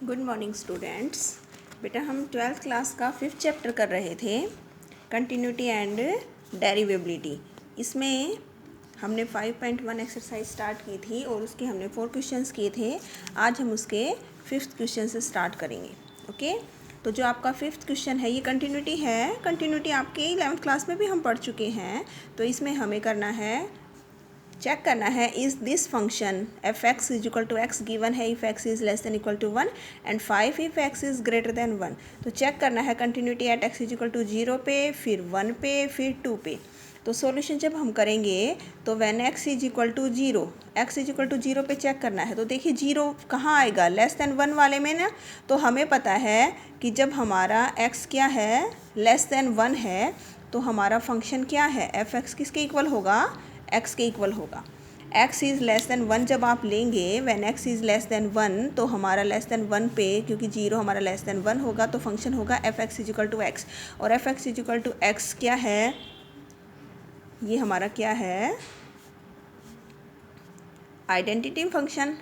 Good morning students. बेटा हम 12th class का 5th चैप्टर कर रहे थे, कंटिन्यूटी एंड डेरिवेबिलिटी। इसमें हमने 5.1 एक्सरसाइज स्टार्ट की थी और उसके हमने 4 क्वेश्चंस किए थे। आज हम उसके 5th क्वेश्चन से स्टार्ट करेंगे। ओके, तो जो आपका 5th क्वेश्चन है ये कंटिन्यूटी है। कंटिन्यूटी आपके 11th क्लास में भी हम पढ़ चुके हैं। तो इसमें हमें करना है, चेक करना है, is this function f x is equal to x given है if x is less than equal to 1 and 5 if x is greater than 1। तो चेक करना है continuity at x is equal to 0 पे, फिर 1 पे, फिर 2 पे। तो सॉल्यूशन जब हम करेंगे तो when x is equal to 0, x is equal to 0 पे चेक करना है। तो देखिए 0 कहाँ आएगा, लेस देन 1 वाले में ना। तो हमें पता है कि जब हमारा एक्स क्या है, लेस देन 1 है, तो हमारा फंक्शन क्या है, एफ एक्स किसके इक्वल होगा, एक्स के इक्वल होगा। x इज़ लेस देन 1 जब आप लेंगे, when x is less than 1, तो हमारा लेस देन 1 पे, क्योंकि 0 हमारा लेस देन 1 होगा, तो फंक्शन होगा f x is equal to x. और f x is equal to x क्या है, ये हमारा क्या है, identity function.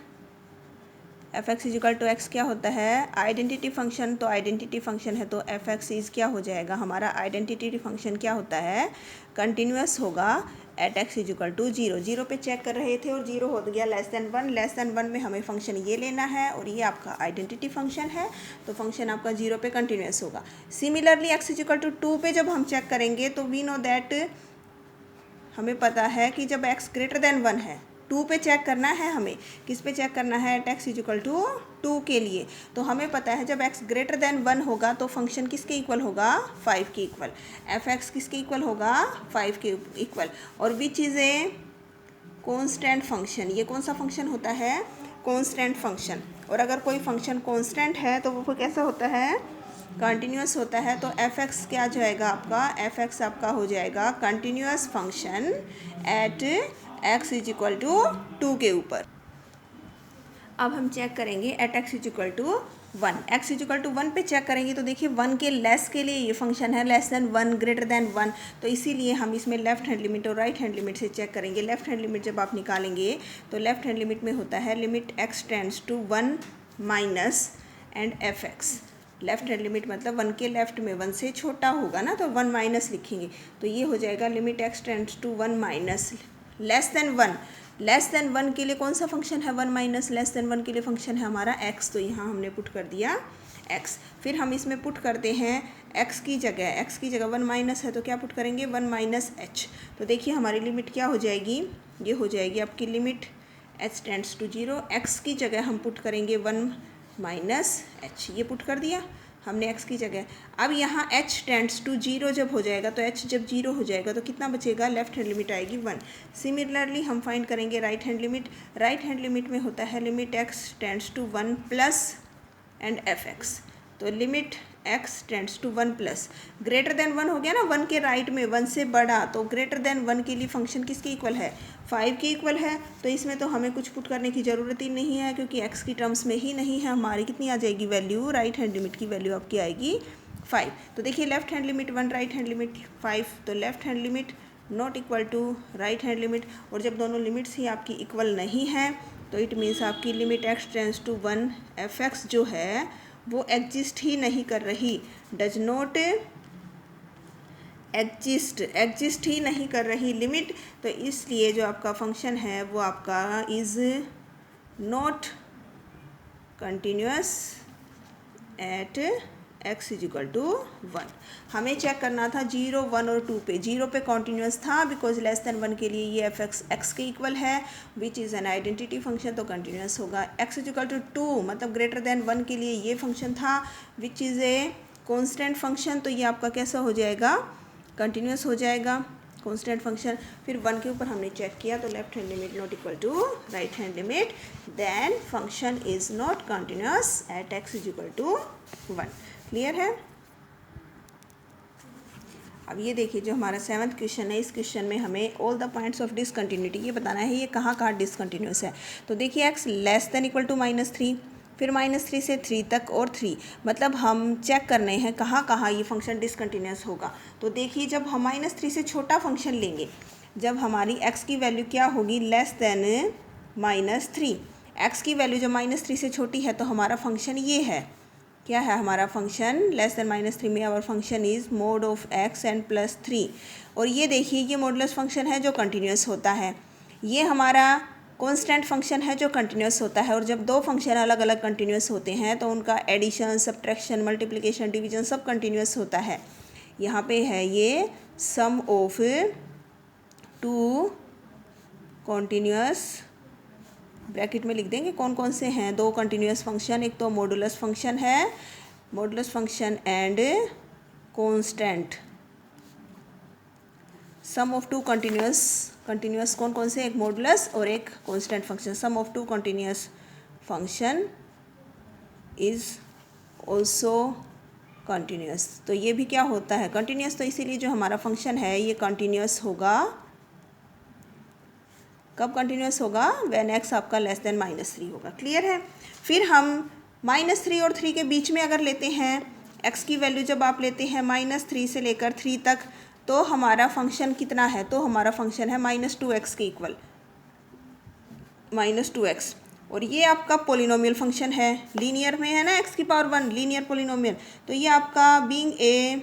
F x is equal to x क्या होता है, आइडेंटिटी फंक्शन। तो आइडेंटिटी फंक्शन है तो एफ एक्स इज क्या हो जाएगा, हमारा आइडेंटिटी फंक्शन क्या होता है, कंटिन्यूस होगा at x is equal to 0। 0 पे चेक कर रहे थे और 0 हो गया लेस देन 1। लेस देन 1 में हमें फंक्शन ये लेना है और ये आपका आइडेंटिटी फंक्शन है, तो फंक्शन आपका 0 पे कंटिन्यूस होगा। Similarly x is equal to 2 पे जब हम चेक करेंगे तो वी नो दैट, हमें पता है कि जब x ग्रेटर देन 1 है, 2 पे चेक करना है हमें, किस पे चेक करना है, at x is equal to 2 के लिए। तो हमें पता है जब x ग्रेटर देन 1 होगा तो फंक्शन किसके इक्वल होगा, 5 के इक्वल। एफ एक्स किसके इक्वल होगा, 5 के इक्वल। और which is a constant function, ये कौन सा फंक्शन होता है, कॉन्स्टेंट फंक्शन। और अगर कोई फंक्शन कॉन्स्टेंट है तो वो कैसा होता है, कंटिन्यूस होता है। तो एफ एक्स क्या आ जाएगा आपका, एफ एक्स आपका हो जाएगा continuous function at x is equal to 2 के ऊपर। अब हम चेक करेंगे at x is equal to 1। X is equal to 1 पे चेक करेंगे तो देखिए 1 के लेस के लिए ये फंक्शन है, लेस देन 1 ग्रेटर देन 1। तो इसीलिए हम इसमें लेफ्ट हैंड लिमिट और राइट हैंड लिमिट से चेक करेंगे। लेफ्ट हैंड लिमिट जब आप निकालेंगे तो लेफ्ट हैंड लिमिट में होता है limit x tends to 1 minus and f x. Left hand limit मतलब 1 के लेफ्ट में 1 से छोटा होगा ना, तो 1 माइनस लिखेंगे। तो ये हो जाएगा limit x tends to 1 minus less than 1। Less than 1 के लिए कौन सा फंक्शन है, 1 माइनस लेस देन 1 के लिए फंक्शन है हमारा x। तो यहाँ हमने पुट कर दिया x। फिर हम इसमें पुट करते हैं x की जगह 1 माइनस है तो क्या पुट करेंगे, 1 माइनस h। तो देखिए हमारी लिमिट क्या हो जाएगी, ये हो जाएगी आपकी limit h tends to 0। x की जगह हम पुट करेंगे 1 माइनस h, ये पुट कर दिया हमने x की जगह। अब यहाँ h टेंड्स टू 0 जब हो जाएगा, तो h जब 0 हो जाएगा तो कितना बचेगा, लेफ्ट हैंड लिमिट आएगी 1। सिमिलरली हम फाइंड करेंगे right hand limit. Right hand limit में होता है limit x tends to 1 plus and f x. तो limit x tends to 1 plus, greater than 1 हो गया ना, 1 के राइट में 1 से बड़ा, तो ग्रेटर देन 1 के लिए फंक्शन किसके इक्वल है, 5 के इक्वल है। तो इसमें तो हमें कुछ पुट करने की ज़रूरत ही नहीं है, क्योंकि x की टर्म्स में ही नहीं है। हमारी कितनी आ जाएगी वैल्यू, राइट हैंड लिमिट की वैल्यू आपकी आएगी 5। तो देखिए left hand limit 1, right hand limit 5, तो left hand limit not equal to right hand limit. और जब दोनों लिमिट्स ही आपकी इक्वल नहीं है तो इट मीन्स आपकी limit x tends to 1 f x जो है वो एग्जिस्ट ही नहीं कर रही, डज नॉट एग्जिस्ट ही नहीं कर रही लिमिट। तो इसलिए जो आपका फंक्शन है वो आपका is not continuous at x is equal to 1। हमें चेक करना था 0, 1 और 2 पे। 0 पे कॉन्टीन्यूस था बिकॉज लेस देन 1 के लिए ये एफ एक्स एक्स के इक्वल है, which is an identity function, तो कंटिन्यूस होगा। एक्स इज इक्वल टू 2 मतलब ग्रेटर देन 1 के लिए ये फंक्शन था, which is a constant function, तो ये आपका कैसा हो जाएगा, कंटिन्यूस हो जाएगा कॉन्स्टेंट फंक्शन। फिर 1 के ऊपर हमने चेक किया तो left hand limit not equal to right hand limit, then function is not continuous at x is equal to 1। Clear है। अब ये देखिए जो हमारा 7th क्वेश्चन है, इस क्वेश्चन में हमें all the points of discontinuity ये बताना है, ये कहाँ कहाँ डिसकंटिन्यूस है। तो देखिए x less than equal to -3, फिर -3 से 3 तक और 3, मतलब हम चेक करने हैं कहाँ कहाँ ये फंक्शन डिसकंटिन्यूस होगा। तो देखिए जब हम -3 से छोटा फंक्शन लेंगे, जब हमारी x की वैल्यू क्या होगी, लेस देन -3, एक्स की वैल्यू जब -3 से छोटी है तो हमारा फंक्शन ये है, क्या है हमारा फंक्शन, लेस देन -3 में our function is mod of x and +3। और ये देखिए ये मॉडुलस फंक्शन है जो कंटिन्यूस होता है, ये हमारा कांस्टेंट फंक्शन है जो कंटिन्यूस होता है। और जब दो फंक्शन अलग अलग कंटिन्यूस होते हैं तो उनका एडिशन, सब्ट्रैक्शन, मल्टीप्लिकेशन, डिवीजन सब कंटिन्यूस होता है। यहाँ पे है ये सम ऑफ टू कॉन्टीन्यूस, ब्रैकेट में लिख देंगे कौन कौन से हैं दो कंटिन्यूस फंक्शन, एक तो मॉडुलस फंक्शन है, modulus function and constant. Sum of two continuous कौन कौन से, एक मॉडुलस और एक constant function. Sum of two continuous function is also continuous. तो ये भी क्या होता है, कंटिन्यूस। तो इसीलिए जो हमारा फंक्शन है ये कंटिन्यूस होगा। कब कंटिन्यूस होगा, व्हेन एक्स आपका लेस देन -3 होगा। क्लियर है। फिर हम -3 और 3 के बीच में अगर लेते हैं एक्स की वैल्यू, जब आप लेते हैं -3 से लेकर 3 तक, तो हमारा फंक्शन कितना है, तो हमारा फंक्शन है -2x के इक्वल, -2x। और ये आपका पोलिनोमियल फंक्शन है, लीनियर में है ना, x की पावर 1 लीनियर पोलिनोमियल। तो ये आपका being a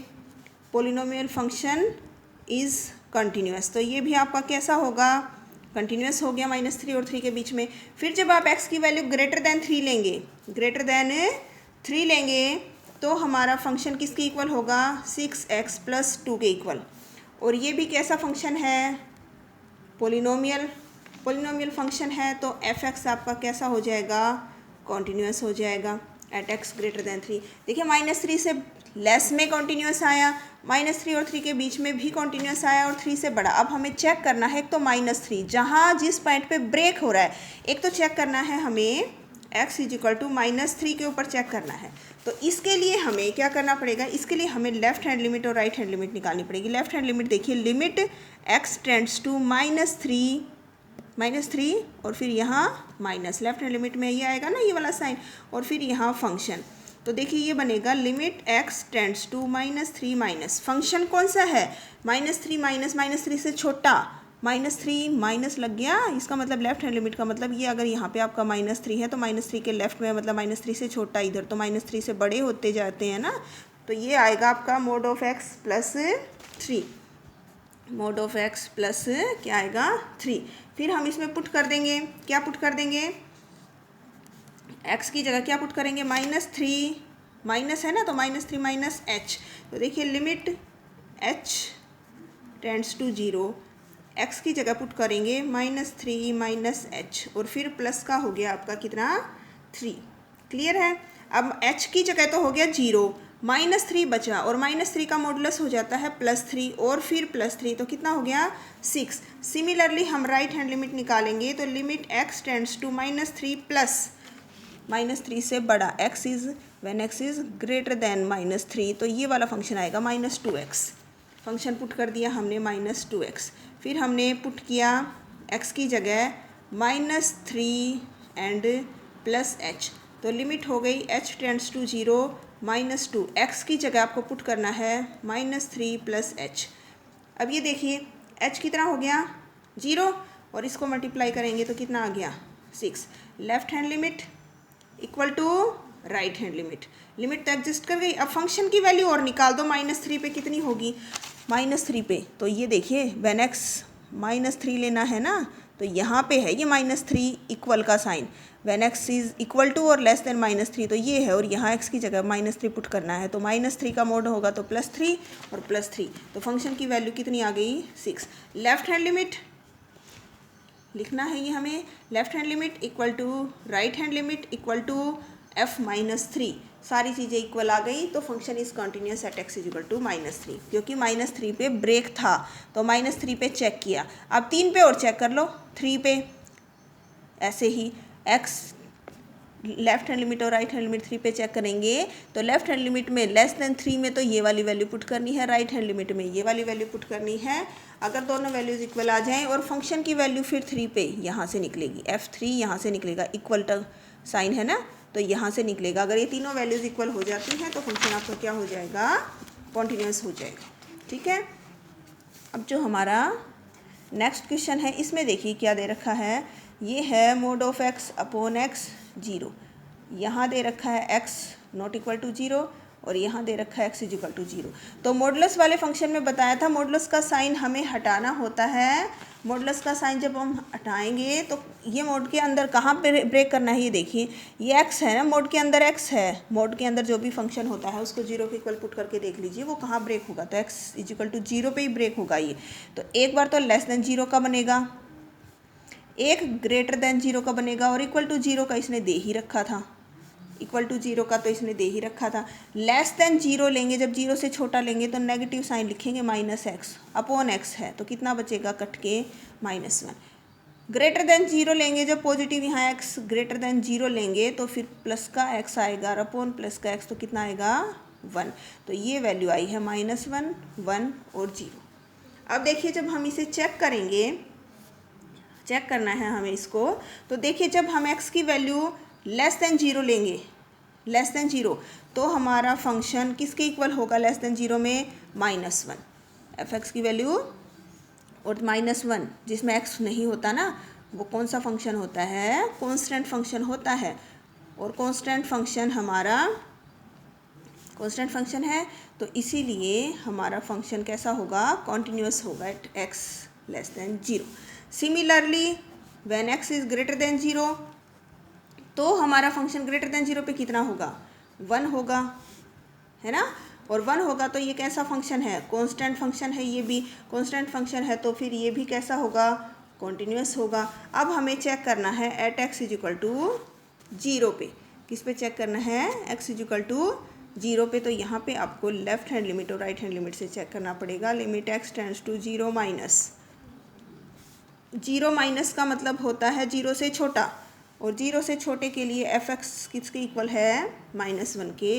polynomial function is continuous. तो ये भी आपका कैसा होगा, कंटिन्यूस हो गया -3 और 3 के बीच में। फिर जब आप x की वैल्यू ग्रेटर देन 3 लेंगे, ग्रेटर देन 3 लेंगे, तो हमारा फंक्शन किसके इक्वल होगा, 6x + 2 के इक्वल। और ये भी कैसा फंक्शन है, पोलिनोमियल फंक्शन है। तो f(x) आपका कैसा हो जाएगा, कॉन्टीन्यूस हो जाएगा एट x ग्रेटर देन 3। देखिए -3 से लेस में कॉन्टीन्यूस आया, -3 और 3 के बीच में भी कॉन्टीन्यूस आया, और 3 से बड़ा। अब हमें चेक करना है, एक तो -3 जहाँ जिस पॉइंट पे ब्रेक हो रहा है, एक तो चेक करना है हमें x = -3 के ऊपर चेक करना है। तो इसके लिए हमें क्या करना पड़ेगा, इसके लिए हमें लेफ्ट हैंड लिमिट और राइट हैंड लिमिट निकालनी पड़ेगी। लेफ्ट हैंड लिमिट देखिए, लिमिट x टेंड्स टू -3 और फिर यहाँ माइनस, लेफ्ट हैंड लिमिट में ये आएगा ना ये वाला साइन, और फिर यहाँ फंक्शन। तो देखिए ये बनेगा limit x tends to -3 minus, function कौन सा है, -3 माइनस -3 से छोटा, -3 माइनस लग गया, इसका मतलब लेफ्ट हैंड लिमिट का मतलब ये, अगर यहाँ पे आपका -3 है तो -3 के लेफ्ट में, मतलब -3 से छोटा, इधर तो -3 से बड़े होते जाते हैं ना। तो ये आएगा आपका mod of x + 3, mod of x plus क्या आएगा 3। फिर हम इसमें पुट कर देंगे, क्या पुट कर देंगे, x की जगह क्या पुट करेंगे, -3 माइनस है ना, तो -3 माइनस h। तो देखिए limit h tends to 0, x की जगह पुट करेंगे -3 माइनस h, और फिर प्लस का हो गया आपका कितना 3। क्लियर है। अब h की जगह तो हो गया 0, -3 बचा, और -3 का मॉडुलस हो जाता है +3, और फिर +3, तो कितना हो गया 6। सिमिलरली हम राइट हैंड लिमिट निकालेंगे, तो limit x tends to -3 plus -3 से बड़ा, x is when x is greater than -3, तो ये वाला फंक्शन आएगा -2x। फंक्शन पुट कर दिया हमने -2x। फिर हमने पुट किया x की जगह -3 एंड +h, तो लिमिट हो गई h टेंड्स टू 0 -2, x की जगह आपको पुट करना है -3 + h। अब ये देखिए h कितना हो गया 0, और इसको मल्टीप्लाई करेंगे तो कितना आ गया 6। Left hand limit equal to right hand limit, limit तो एग्जिस्ट कर गई। अब फंक्शन की वैल्यू और निकाल दो, -3 पे कितनी होगी, -3 पे, तो ये देखिए व्हेन x -3 लेना है ना, तो यहाँ पे है ये -3 इक्वल का sign, when x is equal to और लेस देन -3, तो ये है, और यहाँ x की जगह -3 पुट करना है, तो -3 का मोड होगा तो +3 और +3, तो फंक्शन की वैल्यू कितनी आ गई 6। लेफ्ट हैंड लिमिट लिखना है ये हमें, left hand limit equal to right hand limit equal to f -3, सारी चीज़ें इक्वल आ गई, तो function is continuous at x = -3, क्योंकि -3 पे ब्रेक था, तो -3 पे चेक किया। अब 3 पे और चेक कर लो, 3 पे ऐसे ही x लेफ्ट हैंड लिमिट और राइट हैंड लिमिट 3 पे चेक करेंगे, तो लेफ्ट हैंड लिमिट में लेस देन 3 में तो ये वाली वैल्यू पुट करनी है, राइट हैंड लिमिट में ये वाली वैल्यू पुट करनी है। अगर दोनों वैल्यूज इक्वल आ जाएं, और फंक्शन की वैल्यू फिर 3 पे यहाँ से निकलेगी, f3 यहाँ से निकलेगा, इक्वल टू साइन है ना, तो यहाँ से निकलेगा। अगर ये तीनों वैल्यूज इक्वल हो जाती हैं तो फंक्शन आपका क्या हो जाएगा, कॉन्टिन्यूस हो जाएगा। ठीक है। अब जो हमारा नेक्स्ट क्वेश्चन है, इसमें देखिए क्या दे रखा है, ये है mode of x upon x 0। यहाँ दे रखा है एक्स नॉट इक्वल टू 0 और यहाँ दे रखा है एक्स इज इक्वल टू 0। तो मॉडुलस वाले फंक्शन में बताया था मॉडुलस का साइन हमें हटाना होता है। मॉडुलस का साइन जब हम हटाएंगे तो ये मोड के अंदर कहाँ पे ब्रेक करना है, ये देखिए ये एक्स है ना, मोड के अंदर एक्स है। मोड के अंदर जो भी फंक्शन होता है उसको 0 के इक्वल पुट करके देख लीजिए वो कहाँ ब्रेक होगा, तो एक्स इज इक्वल टू 0 पे ही ब्रेक होगा ये। तो एक बार तो लेस देन 0 का बनेगा, एक ग्रेटर देन 0 का बनेगा और इक्वल टू 0 का इसने दे ही रखा था, इक्वल टू 0 का तो इसने दे ही रखा था। लेस देन 0 लेंगे, जब 0 से छोटा लेंगे तो नेगेटिव साइन लिखेंगे माइनस एक्स अपॉन एक्स है, तो कितना बचेगा कट के -1। ग्रेटर देन 0 लेंगे, जब पॉजिटिव यहाँ एक्स ग्रेटर देन 0 लेंगे तो फिर प्लस का एक्स आएगा और अपॉन प्लस का एक्स, तो कितना आएगा 1। तो ये वैल्यू आई है -1, 1 और 0। अब देखिए जब हम इसे चेक करेंगे, चेक करना है हमें इसको, तो देखिए जब हम x की वैल्यू लेस देन 0 लेंगे, लेस देन 0, तो हमारा फंक्शन किसके इक्वल होगा लेस देन 0 में, -1। f(x) की वैल्यू और -1 जिसमें x नहीं होता ना, वो कौन सा फंक्शन होता है, कांस्टेंट फंक्शन होता है। और कांस्टेंट फंक्शन हमारा कांस्टेंट फंक्शन है, तो इसीलिए हमारा फंक्शन कैसा होगा, कॉन्टिन्यूस होगा at x less than 0। Similarly when x is greater than 0, तो हमारा फंक्शन ग्रेटर देन 0 पे कितना होगा, 1 होगा, है ना। और 1 होगा तो ये कैसा फंक्शन है, कांस्टेंट फंक्शन है, ये भी कांस्टेंट फंक्शन है, तो फिर ये भी कैसा होगा, कॉन्टिन्यूस होगा। अब हमें चेक करना है at x is equal to 0 पे, किस पे चेक करना है, x इज इक्वल टू 0 पे। तो यहाँ पे आपको लेफ्ट हैंड लिमिट और राइट हैंड लिमिट से चेक करना पड़ेगा। Limit x tends to 0 minus, 0 minus का मतलब होता है 0 से छोटा, और 0 से छोटे के लिए f(x) किसके इक्वल है, -1 के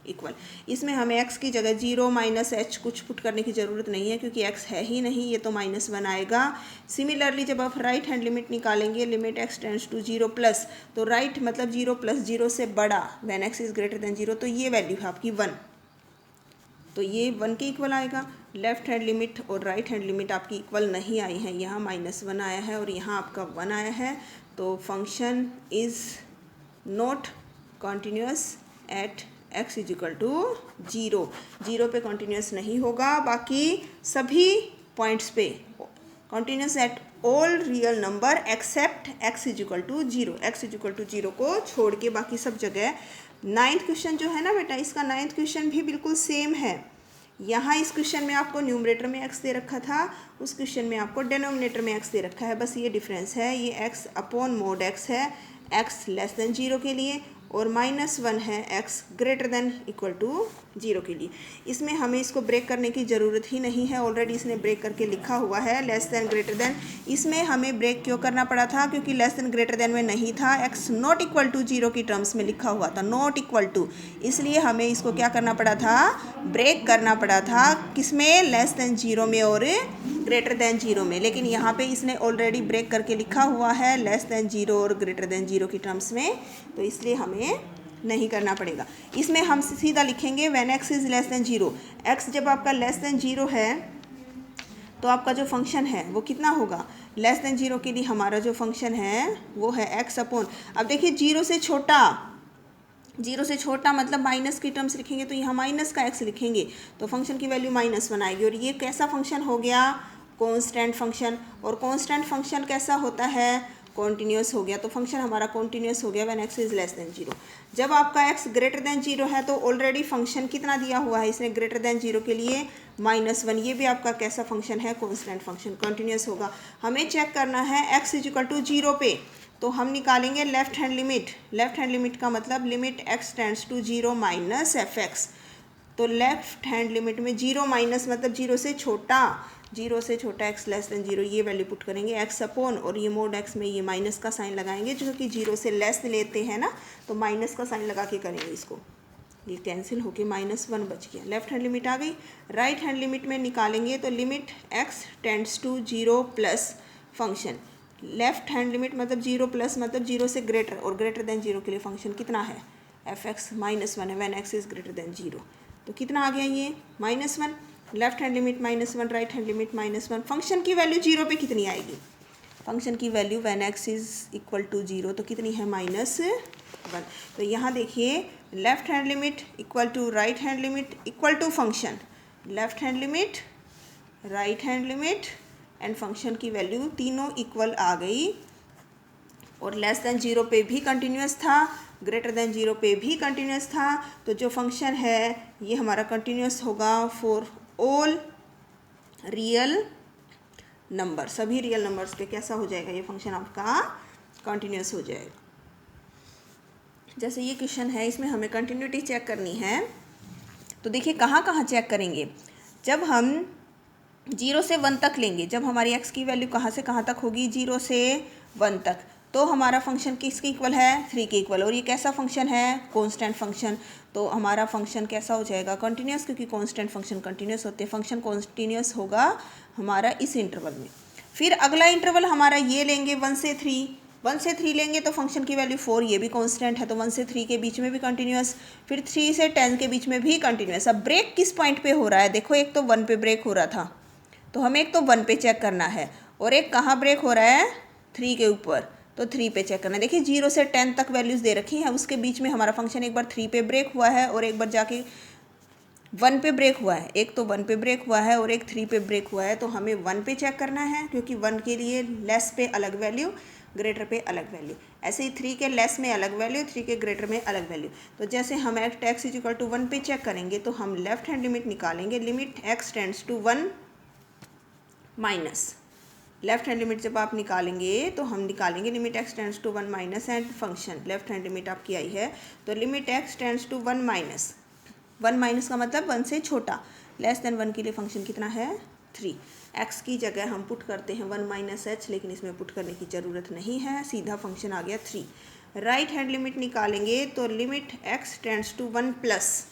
इक्वल। इसमें हमें x की जगह 0 माइनस h कुछ पुट करने की ज़रूरत नहीं है क्योंकि x है ही नहीं, ये तो -1 आएगा। सिमिलरली जब आप राइट हैंड लिमिट निकालेंगे, limit x tends to 0 plus, तो राइट मतलब 0 प्लस 0 से बड़ा, when x is greater than 0, तो ये वैल्यू है आपकी 1, तो ये 1 के इक्वल आएगा। लेफ्ट हैंड लिमिट और राइट हैंड लिमिट आपकी इक्वल नहीं आई है, यहाँ -1 आया है और यहाँ आपका 1 आया है, तो function is not continuous at x is equal to 0। 0 पे कॉन्टिन्यूस नहीं होगा, बाकी सभी पॉइंट्स पे continuous at all real number except x is equal to 0। x is equal to 0 को छोड़ के बाकी सब जगह। 9th क्वेश्चन जो है ना बेटा, इसका 9th क्वेश्चन भी बिल्कुल सेम है। यहाँ इस क्वेश्चन में आपको न्यूमरेटर में x दे रखा था, उस क्वेश्चन में आपको डिनोमिनेटर में x दे रखा है, बस ये डिफरेंस है। ये x अपॉन मोड x है x लेस देन 0 के लिए, और -1 है x greater than equal to 0 के लिए। इसमें हमें इसको ब्रेक करने की ज़रूरत ही नहीं है, ऑलरेडी इसने ब्रेक करके लिखा हुआ है लेस देन ग्रेटर देन। इसमें हमें ब्रेक क्यों करना पड़ा था, क्योंकि लेस देन ग्रेटर देन में नहीं था, x नॉट इक्वल टू 0 की टर्म्स में लिखा हुआ था, नॉट इक्वल टू, इसलिए हमें इसको क्या करना पड़ा था, ब्रेक करना पड़ा था, किसमें, लेस देन 0 में और ग्रेटर देन 0 में। लेकिन यहाँ पे इसने ऑलरेडी ब्रेक करके लिखा हुआ है लेस देन 0 और ग्रेटर देन 0 की टर्म्स में, तो इसलिए हमें नहीं करना पड़ेगा। इसमें हम सीधा लिखेंगे when x is less than 0। x जब आपका लेस देन 0 है तो आपका जो फंक्शन है वो कितना होगा, लेस देन 0 के लिए हमारा जो फंक्शन है वो है x अपॉन, अब देखिए 0 से छोटा, 0 से छोटा मतलब माइनस की टर्म्स लिखेंगे तो यहाँ माइनस का x लिखेंगे तो फंक्शन की वैल्यू -1 आएगी। और ये कैसा फंक्शन हो गया, कांस्टेंट फंक्शन। और कांस्टेंट फंक्शन कैसा होता है, कॉन्टिन्यूस हो गया, तो फंक्शन हमारा कॉन्टिन्यूस हो गया when x is less than 0। जब आपका x ग्रेटर देन 0 है तो ऑलरेडी फंक्शन कितना दिया हुआ है इसने, ग्रेटर देन 0 के लिए -1, ये भी आपका कैसा फंक्शन है, कांस्टेंट फंक्शन, कॉन्टिन्यूस होगा। हमें चेक करना है x इज इक्वल टू 0 पे, तो हम निकालेंगे left hand limit. Left hand limit का मतलब limit x tends to 0 minus f(x), तो लेफ्ट हैंड लिमिट में 0 माइनस मतलब 0 से छोटा, 0 से छोटा x लेस देन 0, ये वैल्यू पुट करेंगे x अपॉन, और ये मोड x में ये माइनस का साइन लगाएंगे, जो कि 0 से लेस लेते हैं ना, तो माइनस का साइन लगा के करेंगे इसको, ये कैंसिल होके -1 बच गया। लेफ्ट हैंड लिमिट आ गई। राइट हैंड लिमिट में निकालेंगे तो limit x tends to 0 plus function, left hand limit मतलब 0 प्लस मतलब 0 से ग्रेटर, और ग्रेटर देन 0 के लिए फंक्शन कितना है, f(x) -1 है when x is greater than 0, तो कितना आ गया ये -1। Left hand limit -1, right hand limit -1, function की वैल्यू 0 पे कितनी आएगी, फंक्शन की value when x is equal to 0 तो कितनी है -1। तो यहाँ देखिए left hand limit equal to right hand limit equal to function, left hand limit, right hand limit and function की वैल्यू तीनों इक्वल आ गई। और लेस देन 0 पे भी कंटिन्यूस था, ग्रेटर देन 0 पे भी कंटिन्यूस था। तो जो फंक्शन है ये हमारा कंटिन्यूस होगा फॉर ऑल रियल नंबर, सभी रियल नंबर्स पे कैसा हो जाएगा ये फंक्शन आपका कंटिन्यूस हो जाएगा। जैसे ये क्वेश्चन है, इसमें हमें कंटिन्यूटी चेक करनी है। तो देखिए कहाँ कहाँ चेक करेंगे, जब हम 0 से 1 तक लेंगे, जब हमारी x की वैल्यू कहाँ से कहाँ तक होगी 0 से 1 तक, तो हमारा फंक्शन किसके इक्वल है 3 के इक्वल। और ये कैसा फंक्शन है कांस्टेंट फंक्शन, तो हमारा फंक्शन कैसा हो जाएगा कंटिन्यूस, क्योंकि कांस्टेंट फंक्शन कंटिन्यूस होते हैं। फंक्शन कंटिन्यूस होगा हमारा इस इंटरवल में। फिर अगला इंटरवल हमारा ये लेंगे 1 से 3, 1 से 3 लेंगे तो फंक्शन की वैल्यू 4, ये भी कांस्टेंट है तो 1 से 3 के बीच में भी कंटिन्यूस, फिर 3 से 10 के बीच में भी कंटिन्यूस। अब ब्रेक किस पॉइंट पे हो रहा है, देखो एक तो 1 पे ब्रेक हो रहा था, तो हमें एक तो 1 पे चेक करना है, और एक कहाँ ब्रेक हो रहा है 3 के ऊपर, तो 3 पे चेक करना है। देखिए 0 से 10 तक वैल्यूज़ दे रखी हैं, उसके बीच में हमारा फंक्शन एक बार 3 पे ब्रेक हुआ है और एक बार जाके 1 पे ब्रेक हुआ है। एक तो 1 पे ब्रेक हुआ है और एक 3 पे ब्रेक हुआ है, तो हमें 1 पे चेक करना है, क्योंकि 1 के लिए लेस पे अलग वैल्यू, ग्रेटर पे अलग वैल्यू। ऐसे ही 3 के लेस में अलग वैल्यू, 3 के ग्रेटर में अलग वैल्यू। तो जैसे हम x इज इक्वल टू 1 पे चेक करेंगे तो हम लेफ्ट हैंड लिमिट निकालेंगे, limit x tends to 1 minus, left hand limit जब आप निकालेंगे तो हम निकालेंगे limit x tends to 1 minus and function left hand limit आपकी आई है, तो limit x tends to 1 minus, 1 minus का मतलब 1 से छोटा, लेस देन 1 के लिए फंक्शन कितना है 3। x की जगह हम पुट करते हैं 1 माइनस h, लेकिन इसमें पुट करने की ज़रूरत नहीं है, सीधा फंक्शन आ गया 3। राइट हैंड लिमिट निकालेंगे तो limit x tends to 1 plus,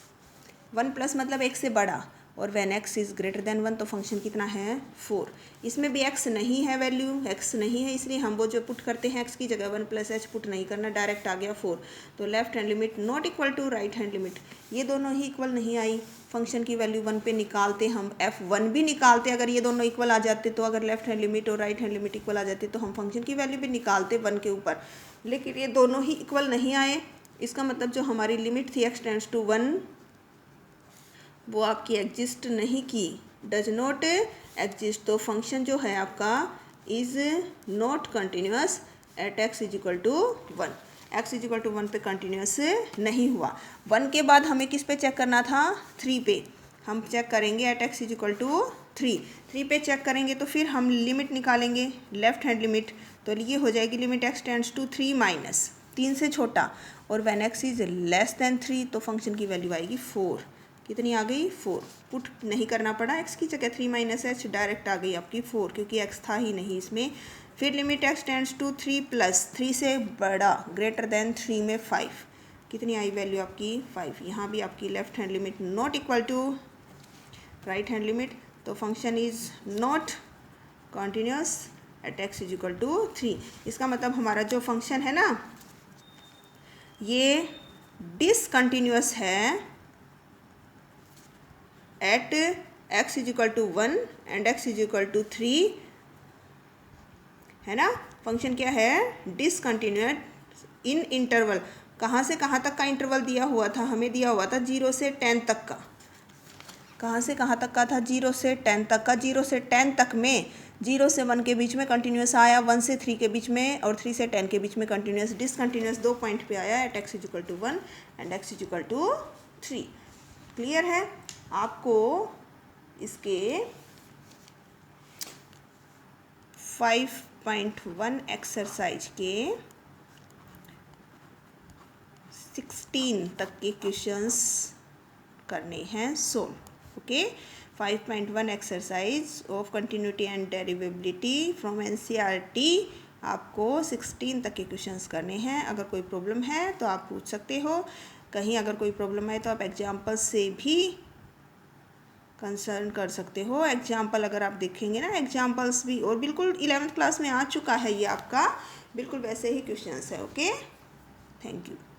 1 plus मतलब 1 से बड़ा, और when x is greater than 1 तो फंक्शन कितना है 4। इसमें भी x नहीं है, वैल्यू x नहीं है, इसलिए हम वो जो पुट करते हैं x की जगह 1 प्लस h पुट नहीं करना, डायरेक्ट आ गया 4। तो left hand limit not equal to right hand limit, ये दोनों ही इक्वल नहीं आई। फंक्शन की वैल्यू 1 पे निकालते हम f1 भी निकालते, अगर ये दोनों इक्वल आ जाते तो, अगर लेफ्ट हैंड लिमिट और राइट हैंड लिमिट इक्वल आ जाती तो हम फंक्शन की वैल्यू भी निकालते 1 के ऊपर, लेकिन ये दोनों ही इक्वल नहीं आए। इसका मतलब जो हमारी लिमिट थी x टेंड्स टू 1 वो आपकी एग्जिस्ट नहीं की, डज नॉट एग्जिस्ट। तो फंक्शन जो है आपका is not continuous at x is equal to 1, x is equal to 1 पे कंटिन्यूस नहीं हुआ। 1 के बाद हमें किस पे चेक करना था 3 पे, हम चेक करेंगे at x is equal to 3 पे चेक करेंगे तो फिर हम लिमिट निकालेंगे लेफ्ट हैंड लिमिट, तो ये हो जाएगी limit x tends to 3 minus, 3 से छोटा, और when x is less than 3 तो फंक्शन की वैल्यू आएगी 4। कितनी आ गई 4, पुट नहीं करना पड़ा, x की जगह 3 माइनस h, डायरेक्ट आ गई आपकी 4, क्योंकि x था ही नहीं इसमें। फिर limit x tends to 3 plus, 3 से बड़ा, ग्रेटर देन 3 में 5, कितनी आई वैल्यू आपकी 5। यहाँ भी आपकी left hand limit not equal to right hand limit, तो function is not continuous at x is equal to 3। इसका मतलब हमारा जो फंक्शन है ना ये डिसकंटिन्यूस है at x is equal to 1 and x is equal to 3, है ना। फंक्शन क्या है डिसकंटिन्यूस इन इंटरवल, कहाँ से कहाँ तक का इंटरवल दिया हुआ था, हमें दिया हुआ था 0 से 10 तक का। कहाँ से कहाँ तक का था 0 से 10 तक का। 0 से 10 तक में 0 से 1 के बीच में कंटिन्यूस आया, 1 से 3 के बीच में और 3 से 10 के बीच में कंटिन्यूस। डिसकंटिन्यूस 2 पॉइंट पे आया at x is equal to 1 and x is equal to 3। Clear है। आपको इसके 5.1 एक्सरसाइज के 16 तक के क्वेश्चंस करने हैं solve. Okay, 5.1 exercise of continuity and derivability from NCERT आपको 16 तक के क्वेश्चंस करने हैं। अगर कोई प्रॉब्लम है तो आप पूछ सकते हो, कहीं अगर कोई प्रॉब्लम है तो आप एग्जाम्पल से भी कंसर्न कर सकते हो। एग्जाम्पल अगर आप देखेंगे ना, एग्जाम्पल्स भी, और बिल्कुल 11th क्लास में आ चुका है ये आपका, बिल्कुल वैसे ही क्वेश्चंस है। Okay, thank you.